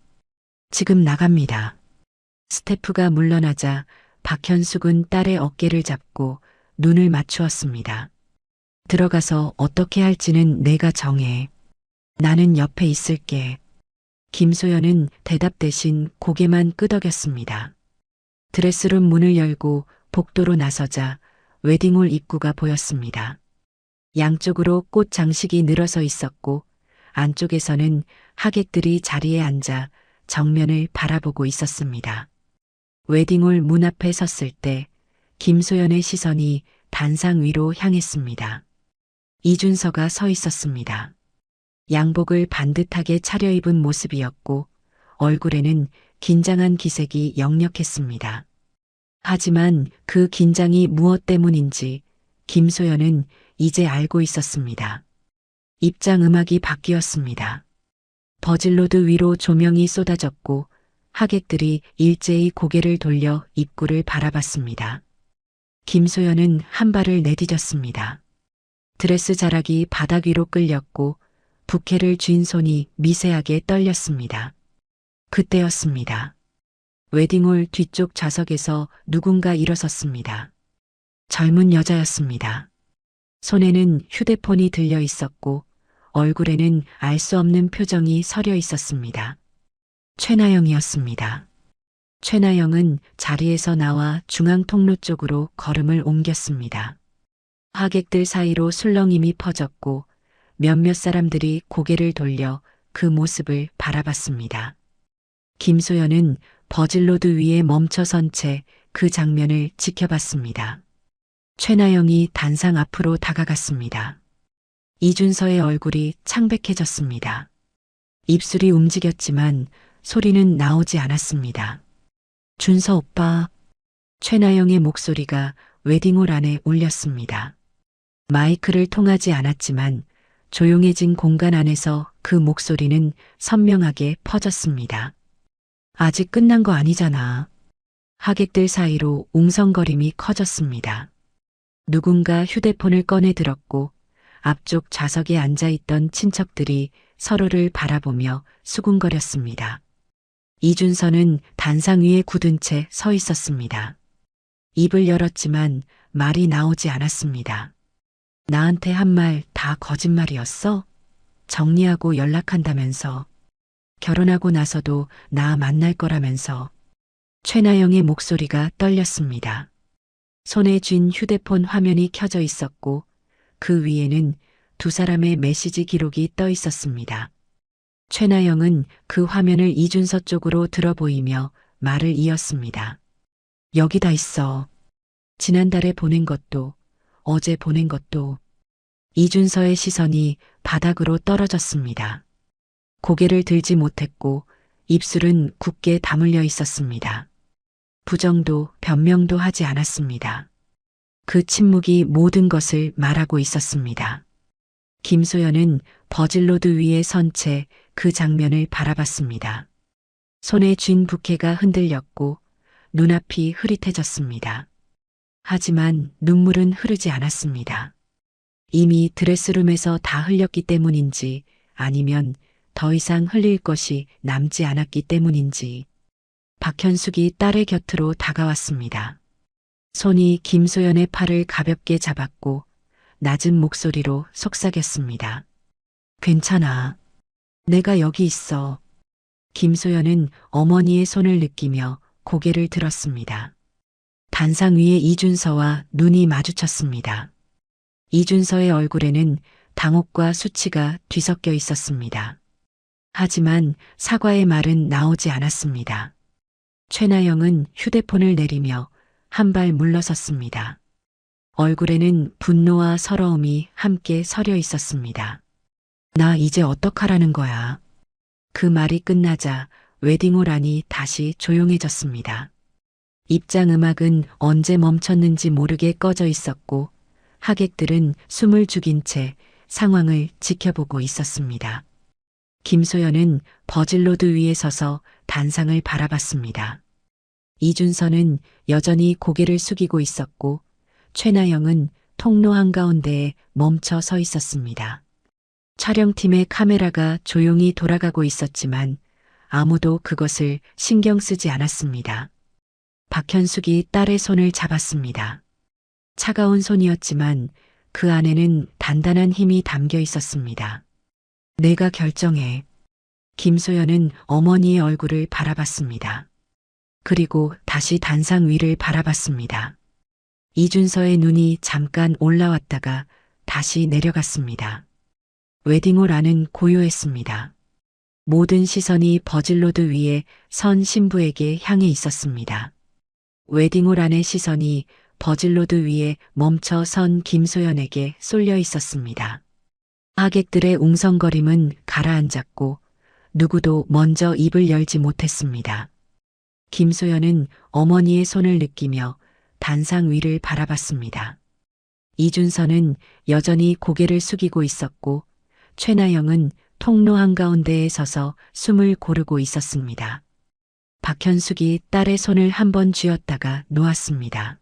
지금 나갑니다. 스태프가 물러나자 박현숙은 딸의 어깨를 잡고 눈을 맞추었습니다. 들어가서 어떻게 할지는 내가 정해. 나는 옆에 있을게. 김소연은 대답 대신 고개만 끄덕였습니다. 드레스룸 문을 열고 복도로 나서자 웨딩홀 입구가 보였습니다. 양쪽으로 꽃 장식이 늘어서 있었고 안쪽에서는 하객들이 자리에 앉아 정면을 바라보고 있었습니다. 웨딩홀 문 앞에 섰을 때 김소연의 시선이 단상 위로 향했습니다. 이준서가 서 있었습니다. 양복을 반듯하게 차려입은 모습이었고 얼굴에는 긴장한 기색이 역력했습니다. 하지만 그 긴장이 무엇 때문인지 김소연은 이제 알고 있었습니다. 입장 음악이 바뀌었습니다. 버질로드 위로 조명이 쏟아졌고 하객들이 일제히 고개를 돌려 입구를 바라봤습니다. 김소연은 한 발을 내디뎠습니다. 드레스 자락이 바닥 위로 끌렸고 부케를 쥔 손이 미세하게 떨렸습니다. 그때였습니다. 웨딩홀 뒤쪽 좌석에서 누군가 일어섰습니다. 젊은 여자였습니다. 손에는 휴대폰이 들려 있었고 얼굴에는 알 수 없는 표정이 서려 있었습니다. 최나영이었습니다. 최나영은 자리에서 나와 중앙 통로 쪽으로 걸음을 옮겼습니다. 하객들 사이로 술렁임이 퍼졌고 몇몇 사람들이 고개를 돌려 그 모습을 바라봤습니다. 김소연은 버질로드 위에 멈춰선 채 그 장면을 지켜봤습니다. 최나영이 단상 앞으로 다가갔습니다. 이준서의 얼굴이 창백해졌습니다. 입술이 움직였지만 소리는 나오지 않았습니다. 준서 오빠. 최나영의 목소리가 웨딩홀 안에 울렸습니다. 마이크를 통하지 않았지만 조용해진 공간 안에서 그 목소리는 선명하게 퍼졌습니다. 아직 끝난 거 아니잖아. 하객들 사이로 웅성거림이 커졌습니다. 누군가 휴대폰을 꺼내 들었고 앞쪽 좌석에 앉아있던 친척들이 서로를 바라보며 수군거렸습니다. 이준서는 단상 위에 굳은 채 서 있었습니다. 입을 열었지만 말이 나오지 않았습니다. 나한테 한 말 다 거짓말이었어? 정리하고 연락한다면서. 결혼하고 나서도 나 만날 거라면서. 최나영의 목소리가 떨렸습니다. 손에 쥔 휴대폰 화면이 켜져 있었고 그 위에는 두 사람의 메시지 기록이 떠 있었습니다. 최나영은 그 화면을 이준서 쪽으로 들어 보이며 말을 이었습니다. 여기다 있어. 지난달에 보낸 것도 어제 보낸 것도. 이준서의 시선이 바닥으로 떨어졌습니다. 고개를 들지 못했고 입술은 굳게 다물려 있었습니다. 부정도 변명도 하지 않았습니다. 그 침묵이 모든 것을 말하고 있었습니다. 김소연은 버질로드 위에 선 채 그 장면을 바라봤습니다. 손에 쥔 부케가 흔들렸고 눈앞이 흐릿해졌습니다. 하지만 눈물은 흐르지 않았습니다. 이미 드레스룸에서 다 흘렸기 때문인지 아니면 더 이상 흘릴 것이 남지 않았기 때문인지 박현숙이 딸의 곁으로 다가왔습니다. 손이 김소연의 팔을 가볍게 잡았고 낮은 목소리로 속삭였습니다. 괜찮아. 내가 여기 있어. 김소연은 어머니의 손을 느끼며 고개를 들었습니다. 단상 위에 이준서와 눈이 마주쳤습니다. 이준서의 얼굴에는 당혹과 수치가 뒤섞여 있었습니다. 하지만 사과의 말은 나오지 않았습니다. 최나영은 휴대폰을 내리며 한 발 물러섰습니다. 얼굴에는 분노와 서러움이 함께 서려 있었습니다. 나 이제 어떡하라는 거야. 그 말이 끝나자 웨딩홀 안이 다시 조용해졌습니다. 입장 음악은 언제 멈췄는지 모르게 꺼져 있었고 하객들은 숨을 죽인 채 상황을 지켜보고 있었습니다. 김소연은 버질로드 위에 서서 단상을 바라봤습니다. 이준서는 여전히 고개를 숙이고 있었고 최나영은 통로 한가운데에 멈춰 서 있었습니다. 촬영팀의 카메라가 조용히 돌아가고 있었지만 아무도 그것을 신경 쓰지 않았습니다. 박현숙이 딸의 손을 잡았습니다. 차가운 손이었지만 그 안에는 단단한 힘이 담겨 있었습니다. 내가 결정해. 김소연은 어머니의 얼굴을 바라봤습니다. 그리고 다시 단상 위를 바라봤습니다. 이준서의 눈이 잠깐 올라왔다가 다시 내려갔습니다. 웨딩홀 안은 고요했습니다. 모든 시선이 버질로드 위에 선 신부에게 향해 있었습니다. 웨딩홀 안의 시선이 버질로드 위에 멈춰 선 김소연에게 쏠려 있었습니다. 하객들의 웅성거림은 가라앉았고 누구도 먼저 입을 열지 못했습니다. 김소연은 어머니의 손을 느끼며 단상 위를 바라봤습니다. 이준서는 여전히 고개를 숙이고 있었고 최나영은 통로 한가운데에 서서 숨을 고르고 있었습니다. 박현숙이 딸의 손을 한번 쥐었다가 놓았습니다.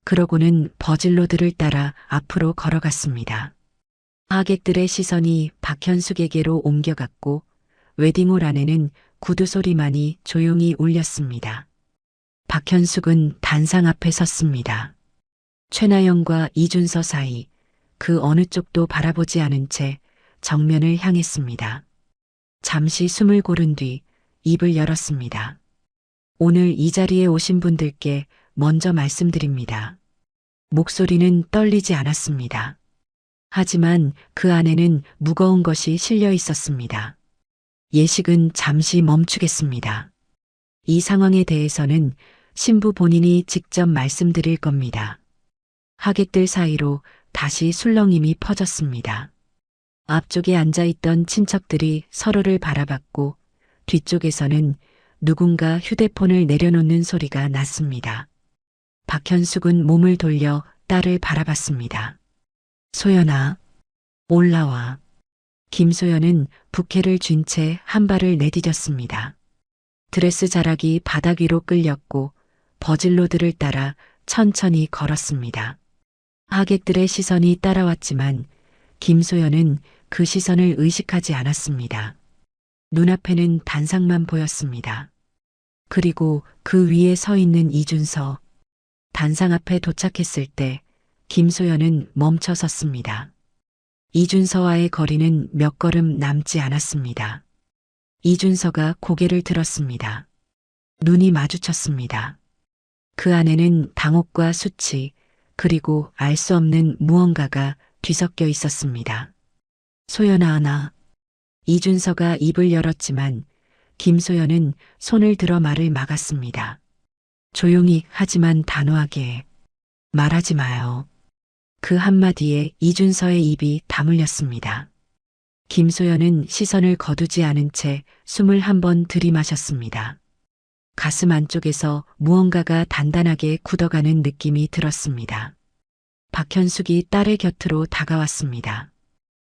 그러고는 버질로드를 따라 앞으로 걸어갔습니다. 하객들의 시선이 박현숙에게로 옮겨갔고 웨딩홀 안에는 구두 소리만이 조용히 울렸습니다. 박현숙은 단상 앞에 섰습니다. 최나영과 이준서 사이 그 어느 쪽도 바라보지 않은 채 정면을 향했습니다. 잠시 숨을 고른 뒤 입을 열었습니다. 오늘 이 자리에 오신 분들께 먼저 말씀드립니다. 목소리는 떨리지 않았습니다. 하지만 그 안에는 무거운 것이 실려 있었습니다. 예식은 잠시 멈추겠습니다. 이 상황에 대해서는 신부 본인이 직접 말씀드릴 겁니다. 하객들 사이로 다시 술렁임이 퍼졌습니다. 앞쪽에 앉아있던 친척들이 서로를 바라봤고 뒤쪽에서는 누군가 휴대폰을 내려놓는 소리가 났습니다. 박현숙은 몸을 돌려 딸을 바라봤습니다. 소연아, 올라와. 김소연은 부케를 쥔 채 한 발을 내디뎠습니다. 드레스 자락이 바닥 위로 끌렸고 버질로드를 따라 천천히 걸었습니다. 하객들의 시선이 따라왔지만 김소연은 그 시선을 의식하지 않았습니다. 눈앞에는 단상만 보였습니다. 그리고 그 위에 서 있는 이준서. 단상 앞에 도착했을 때 김소연은 멈춰 섰습니다. 이준서와의 거리는 몇 걸음 남지 않았습니다. 이준서가 고개를 들었습니다. 눈이 마주쳤습니다. 그 안에는 당혹과 수치, 그리고 알 수 없는 무언가가 뒤섞여 있었습니다. 소연아 하나. 이준서가 입을 열었지만 김소연은 손을 들어 말을 막았습니다. 조용히 하지만 단호하게. 말하지 마요. 그 한마디에 이준서의 입이 다물렸습니다. 김소연은 시선을 거두지 않은 채 숨을 한 번 들이마셨습니다. 가슴 안쪽에서 무언가가 단단하게 굳어가는 느낌이 들었습니다. 박현숙이 딸의 곁으로 다가왔습니다.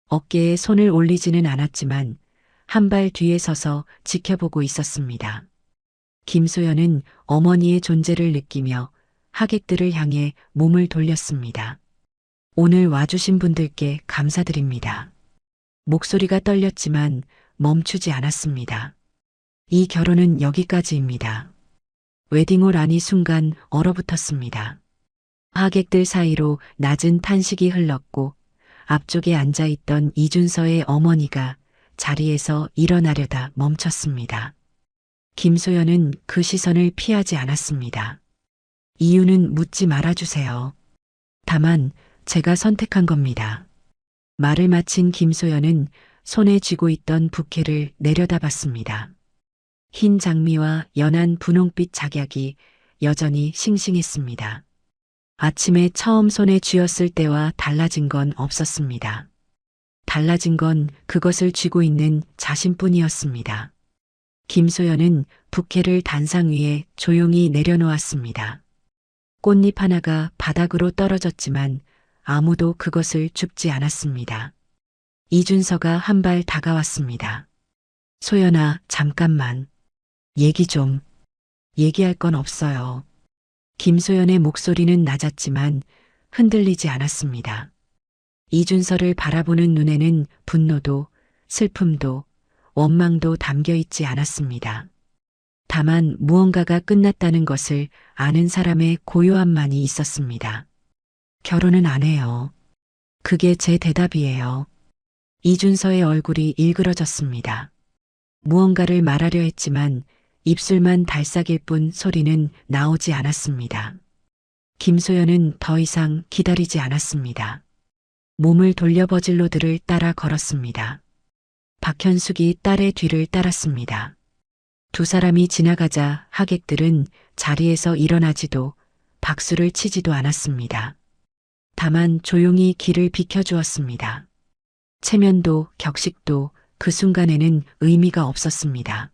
어깨에 손을 올리지는 않았지만 한 발 뒤에 서서 지켜보고 있었습니다. 김소연은 어머니의 존재를 느끼며 하객들을 향해 몸을 돌렸습니다. 오늘 와주신 분들께 감사드립니다. 목소리가 떨렸지만 멈추지 않았습니다. 이 결혼은 여기까지입니다. 웨딩홀 안이 순간 얼어붙었습니다. 하객들 사이로 낮은 탄식이 흘렀고 앞쪽에 앉아있던 이준서의 어머니가 자리에서 일어나려다 멈췄습니다. 김소연은 그 시선을 피하지 않았습니다. 이유는 묻지 말아주세요. 다만 제가 선택한 겁니다. 말을 마친 김소연은 손에 쥐고 있던 부케를 내려다봤습니다. 흰 장미와 연한 분홍빛 작약이 여전히 싱싱했습니다. 아침에 처음 손에 쥐었을 때와 달라진 건 없었습니다. 달라진 건 그것을 쥐고 있는 자신뿐이었습니다. 김소연은 부케를 단상 위에 조용히 내려놓았습니다. 꽃잎 하나가 바닥으로 떨어졌지만 아무도 그것을 줍지 않았습니다. 이준서가 한 발 다가왔습니다. 소연아, 잠깐만. 얘기 좀. 얘기할 건 없어요. 김소연의 목소리는 낮았지만 흔들리지 않았습니다. 이준서를 바라보는 눈에는 분노도 슬픔도 원망도 담겨 있지 않았습니다. 다만 무언가가 끝났다는 것을 아는 사람의 고요함만이 있었습니다. 결혼은 안 해요. 그게 제 대답이에요. 이준서의 얼굴이 일그러졌습니다. 무언가를 말하려 했지만 입술만 달싹일 뿐 소리는 나오지 않았습니다. 김소연은 더 이상 기다리지 않았습니다. 몸을 돌려 버질로들을 따라 걸었습니다. 박현숙이 딸의 뒤를 따랐습니다. 두 사람이 지나가자 하객들은 자리에서 일어나지도 박수를 치지도 않았습니다. 다만 조용히 길을 비켜주었습니다. 체면도 격식도 그 순간에는 의미가 없었습니다.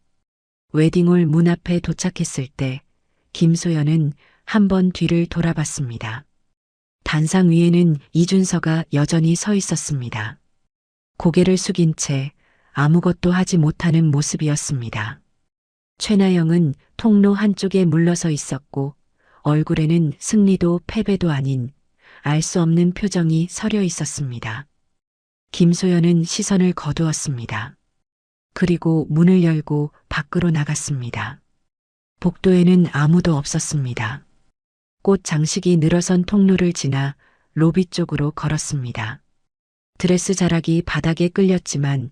웨딩홀 문 앞에 도착했을 때 김소연은 한 번 뒤를 돌아봤습니다. 단상 위에는 이준서가 여전히 서 있었습니다. 고개를 숙인 채 아무것도 하지 못하는 모습이었습니다. 최나영은 통로 한쪽에 물러서 있었고 얼굴에는 승리도 패배도 아닌 알 수 없는 표정이 서려 있었습니다. 김소연은 시선을 거두었습니다. 그리고 문을 열고 밖으로 나갔습니다. 복도에는 아무도 없었습니다. 꽃 장식이 늘어선 통로를 지나 로비 쪽으로 걸었습니다. 드레스 자락이 바닥에 끌렸지만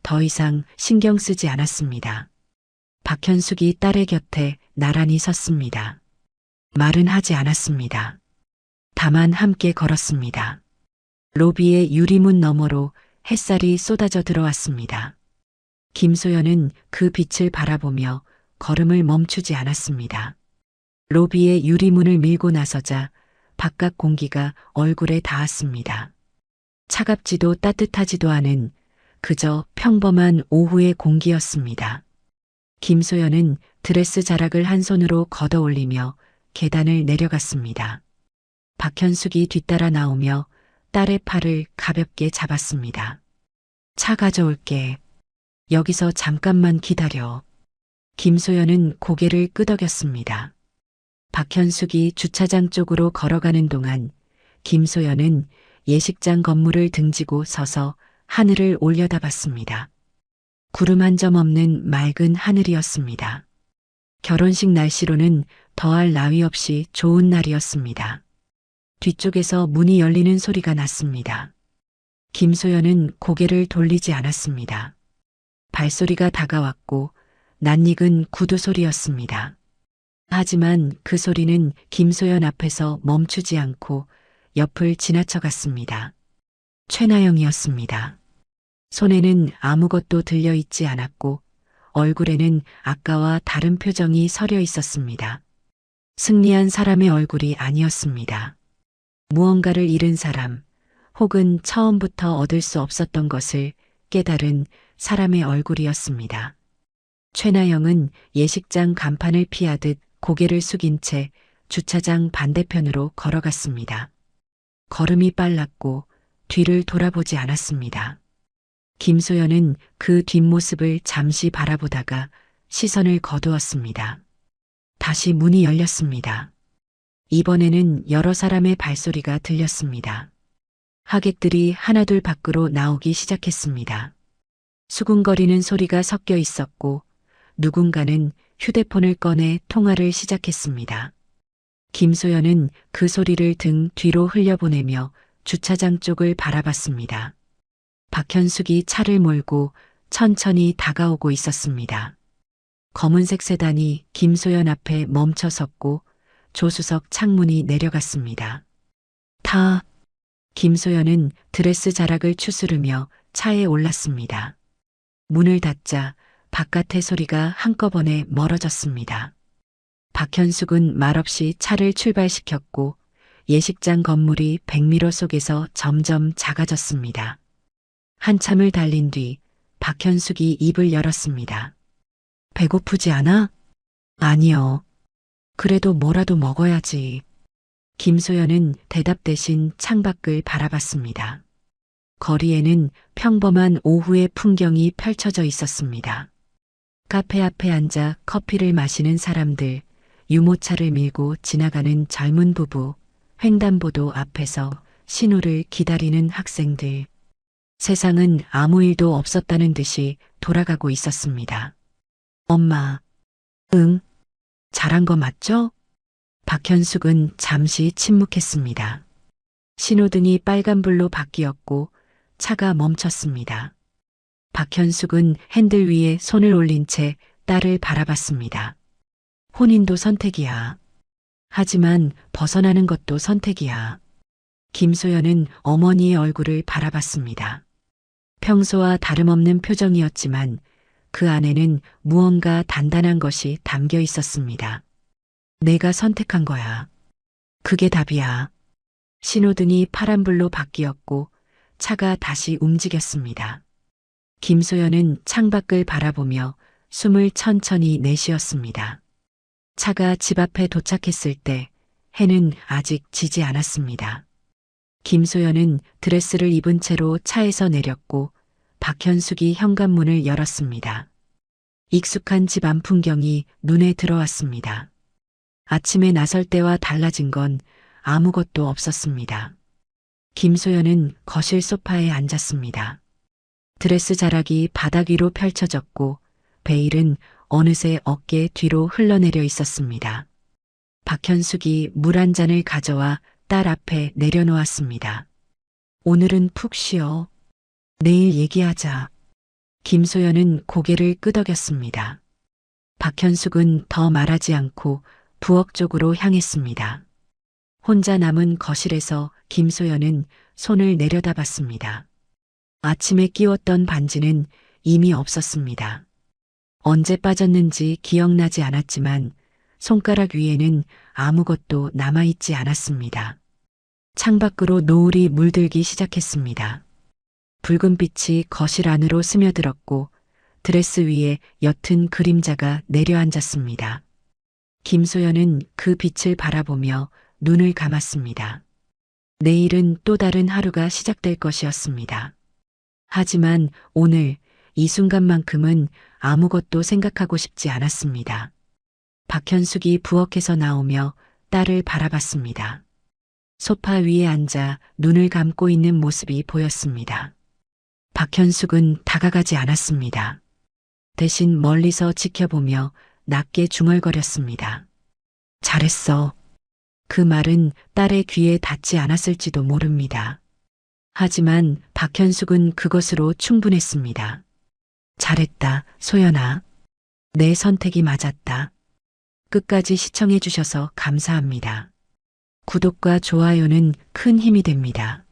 더 이상 신경 쓰지 않았습니다. 박현숙이 딸의 곁에 나란히 섰습니다. 말은 하지 않았습니다. 다만 함께 걸었습니다. 로비의 유리문 너머로 햇살이 쏟아져 들어왔습니다. 김소연은 그 빛을 바라보며 걸음을 멈추지 않았습니다. 로비의 유리문을 밀고 나서자 바깥 공기가 얼굴에 닿았습니다. 차갑지도 따뜻하지도 않은 그저 평범한 오후의 공기였습니다. 김소연은 드레스 자락을 한 손으로 걷어 올리며 계단을 내려갔습니다. 박현숙이 뒤따라 나오며 딸의 팔을 가볍게 잡았습니다. 차 가져올게. 여기서 잠깐만 기다려. 김소연은 고개를 끄덕였습니다. 박현숙이 주차장 쪽으로 걸어가는 동안 김소연은 예식장 건물을 등지고 서서 하늘을 올려다봤습니다. 구름 한 점 없는 맑은 하늘이었습니다. 결혼식 날씨로는 더할 나위 없이 좋은 날이었습니다. 뒤쪽에서 문이 열리는 소리가 났습니다. 김소연은 고개를 돌리지 않았습니다. 발소리가 다가왔고 낯익은 구두 소리였습니다. 하지만 그 소리는 김소연 앞에서 멈추지 않고 옆을 지나쳐갔습니다. 최나영이었습니다. 손에는 아무것도 들려있지 않았고 얼굴에는 아까와 다른 표정이 서려 있었습니다. 승리한 사람의 얼굴이 아니었습니다. 무언가를 잃은 사람, 혹은 처음부터 얻을 수 없었던 것을 깨달은 사람의 얼굴이었습니다. 최나영은 예식장 간판을 피하듯 고개를 숙인 채 주차장 반대편으로 걸어갔습니다. 걸음이 빨랐고 뒤를 돌아보지 않았습니다. 김소연은 그 뒷모습을 잠시 바라보다가 시선을 거두었습니다. 다시 문이 열렸습니다. 이번에는 여러 사람의 발소리가 들렸습니다. 하객들이 하나둘 밖으로 나오기 시작했습니다. 수군거리는 소리가 섞여 있었고 누군가는 휴대폰을 꺼내 통화를 시작했습니다. 김소연은 그 소리를 등 뒤로 흘려보내며 주차장 쪽을 바라봤습니다. 박현숙이 차를 몰고 천천히 다가오고 있었습니다. 검은색 세단이 김소연 앞에 멈춰 섰고 조수석 창문이 내려갔습니다. 김소연은 드레스 자락을 추스르며 차에 올랐습니다. 문을 닫자 바깥의 소리가 한꺼번에 멀어졌습니다. 박현숙은 말없이 차를 출발시켰고 예식장 건물이 백미러 속에서 점점 작아졌습니다. 한참을 달린 뒤 박현숙이 입을 열었습니다. 배고프지 않아? 아니요. 그래도 뭐라도 먹어야지. 김소연은 대답 대신 창밖을 바라봤습니다. 거리에는 평범한 오후의 풍경이 펼쳐져 있었습니다. 카페 앞에 앉아 커피를 마시는 사람들, 유모차를 밀고 지나가는 젊은 부부, 횡단보도 앞에서 신호를 기다리는 학생들. 세상은 아무 일도 없었다는 듯이 돌아가고 있었습니다. 엄마. 응. 잘한 거 맞죠? 박현숙은 잠시 침묵했습니다. 신호등이 빨간불로 바뀌었고 차가 멈췄습니다. 박현숙은 핸들 위에 손을 올린 채 딸을 바라봤습니다. 혼인도 선택이야. 하지만 벗어나는 것도 선택이야. 김소연은 어머니의 얼굴을 바라봤습니다. 평소와 다름없는 표정이었지만 그 안에는 무언가 단단한 것이 담겨 있었습니다. 내가 선택한 거야. 그게 답이야. 신호등이 파란불로 바뀌었고 차가 다시 움직였습니다. 김소연은 창밖을 바라보며 숨을 천천히 내쉬었습니다. 차가 집 앞에 도착했을 때 해는 아직 지지 않았습니다. 김소연은 드레스를 입은 채로 차에서 내렸고 박현숙이 현관문을 열었습니다. 익숙한 집 안 풍경이 눈에 들어왔습니다. 아침에 나설 때와 달라진 건 아무것도 없었습니다. 김소연은 거실 소파에 앉았습니다. 드레스 자락이 바닥 위로 펼쳐졌고 베일은 어느새 어깨 뒤로 흘러내려 있었습니다. 박현숙이 물 한 잔을 가져와 딸 앞에 내려놓았습니다. 오늘은 푹 쉬어. 내일 얘기하자. 김소연은 고개를 끄덕였습니다. 박현숙은 더 말하지 않고 부엌 쪽으로 향했습니다. 혼자 남은 거실에서 김소연은 손을 내려다봤습니다. 아침에 끼웠던 반지는 이미 없었습니다. 언제 빠졌는지 기억나지 않았지만 손가락 위에는 아무것도 남아있지 않았습니다. 창밖으로 노을이 물들기 시작했습니다. 붉은 빛이 거실 안으로 스며들었고 드레스 위에 옅은 그림자가 내려앉았습니다. 김소연은 그 빛을 바라보며 눈을 감았습니다. 내일은 또 다른 하루가 시작될 것이었습니다. 하지만 오늘 이 순간만큼은 아무것도 생각하고 싶지 않았습니다. 박현숙이 부엌에서 나오며 딸을 바라봤습니다. 소파 위에 앉아 눈을 감고 있는 모습이 보였습니다. 박현숙은 다가가지 않았습니다. 대신 멀리서 지켜보며 낮게 중얼거렸습니다. 잘했어. 그 말은 딸의 귀에 닿지 않았을지도 모릅니다. 하지만 박현숙은 그것으로 충분했습니다. 잘했다, 소연아. 내 선택이 맞았다. 끝까지 시청해 주셔서 감사합니다. 구독과 좋아요는 큰 힘이 됩니다.